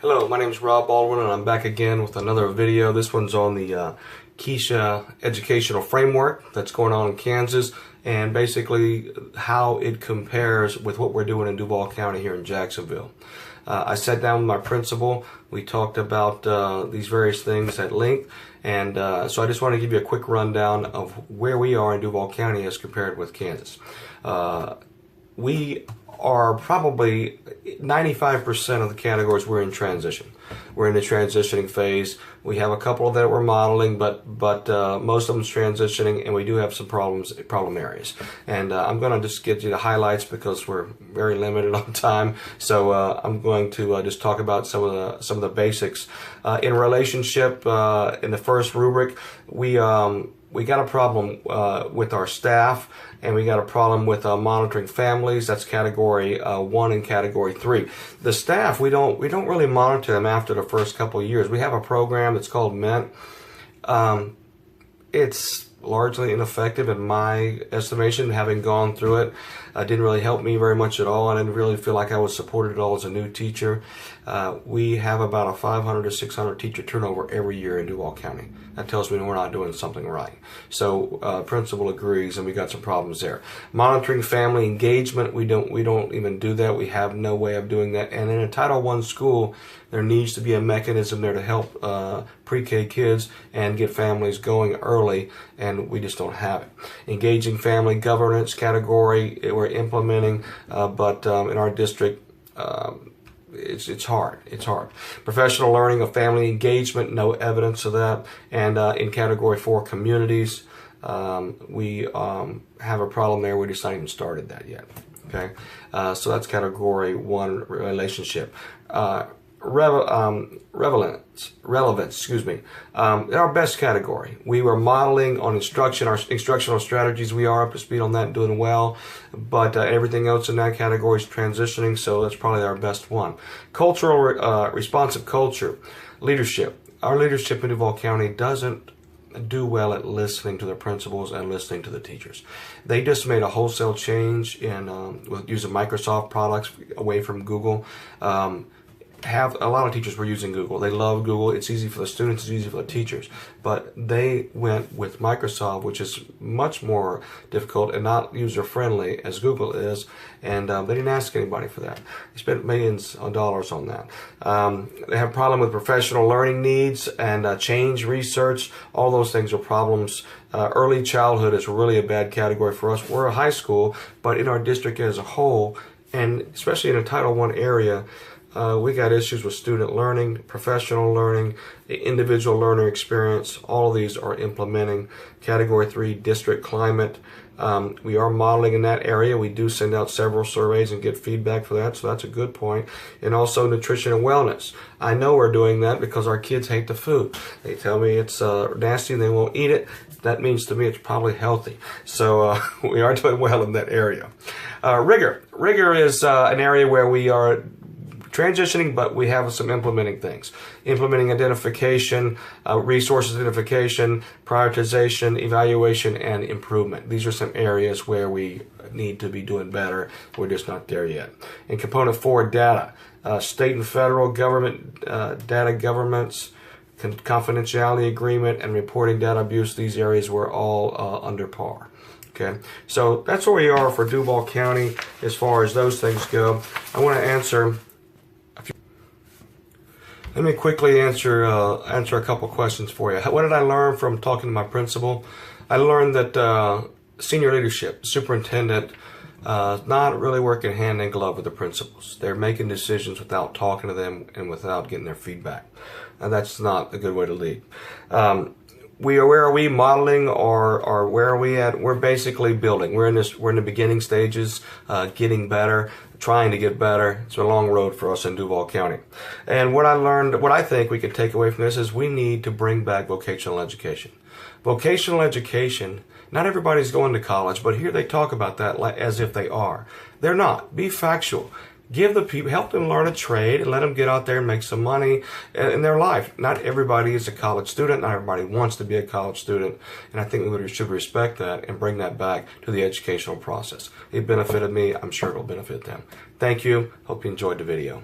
Hello, my name is Rob Baldwin and I'm back again with another video. This one's on the Keisha educational framework that's going on in Kansas and basically how it compares with what we're doing in Duval County here in Jacksonville. I sat down with my principal. We talked about these various things at length, and so I just want to give you a quick rundown of where we are in Duval County as compared with Kansas. We are probably 95% of the categories we're in transition. We're in the transitioning phase. We have a couple that we're modeling, but most of them's transitioning, and we do have some problem areas. And I'm going to just get you the highlights because we're very limited on time. So I'm going to just talk about some of the basics. In relationship, in the first rubric, we got a problem with our staff, and we got a problem with monitoring families. That's category 1 and category 3. The staff, we don't really monitor them after the first couple of years. We have a program that's called MENT. It's largely ineffective in my estimation, having gone through it. Didn't really help me very much at all. I didn't really feel like I was supported at all as a new teacher. We have about a 500 to 600 teacher turnover every year in Duval County. That tells me we're not doing something right. So principal agrees, and we got some problems there. Monitoring family engagement, we don't even do that. We have no way of doing that. And in a Title I school, there needs to be a mechanism there to help pre-K kids and get families going early, and we just don't have it. Engaging family governance category, we're implementing, but in our district, it's hard. It's hard. Professional learning of family engagement, no evidence of that. And in category 4, communities, we have a problem there. We just not even started that yet. Okay, so that's category 1, relationship. Relevance, excuse me. Our best category. We were modeling on instruction, our instructional strategies. We are up to speed on that, doing well, but everything else in that category is transitioning, so that's probably our best one. Cultural, responsive culture, leadership. Our leadership in Duval County doesn't do well at listening to the principals and listening to the teachers. They just made a wholesale change in with using Microsoft products away from Google. Have a lot of teachers were using Google. They love Google. It's easy for the students, it's easy for the teachers. But they went with Microsoft, which is much more difficult and not user-friendly as Google is, and they didn't ask anybody for that. They spent millions of dollars on that. They have a problem with professional learning needs and change research. All those things are problems. Early childhood is really a bad category for us. We're a high school, but in our district as a whole, and especially in a Title I area, we got issues with student learning, professional learning, individual learner experience. All of these are implementing. Category 3, district climate. We are modeling in that area. We do send out several surveys and get feedback for that, so that's a good point. And also nutrition and wellness. I know we're doing that because our kids hate the food. They tell me it's nasty and they won't eat it. That means to me it's probably healthy. So we are doing well in that area. Rigor. Rigor is an area where we are transitioning, but we have some implementing things. Implementing identification, resources identification, prioritization, evaluation, and improvement. These are some areas where we need to be doing better. We're just not there yet. In component 4, data. State and federal government, data governments, confidentiality agreement, and reporting data abuse. These areas were all under par. Okay, so that's where we are for Duval County as far as those things go. I want to answer Let me quickly answer a couple questions for you. What did I learn from talking to my principal? I learned that senior leadership, superintendent, not really working hand in glove with the principals. They're making decisions without talking to them and without getting their feedback. And that's not a good way to lead. Where are we modeling, or where are we at? We're basically building. We're in the beginning stages, getting better, trying to get better. It's a long road for us in Duval County. And what I think we could take away from this is we need to bring back vocational education. Vocational education, not everybody's going to college, but here they talk about that as if they are. They're not. Be factual. Give the people, help them learn a trade and let them get out there and make some money in their life. Not everybody is a college student. Not everybody wants to be a college student. And I think we should respect that and bring that back to the educational process. It benefited me. I'm sure it will benefit them. Thank you. Hope you enjoyed the video.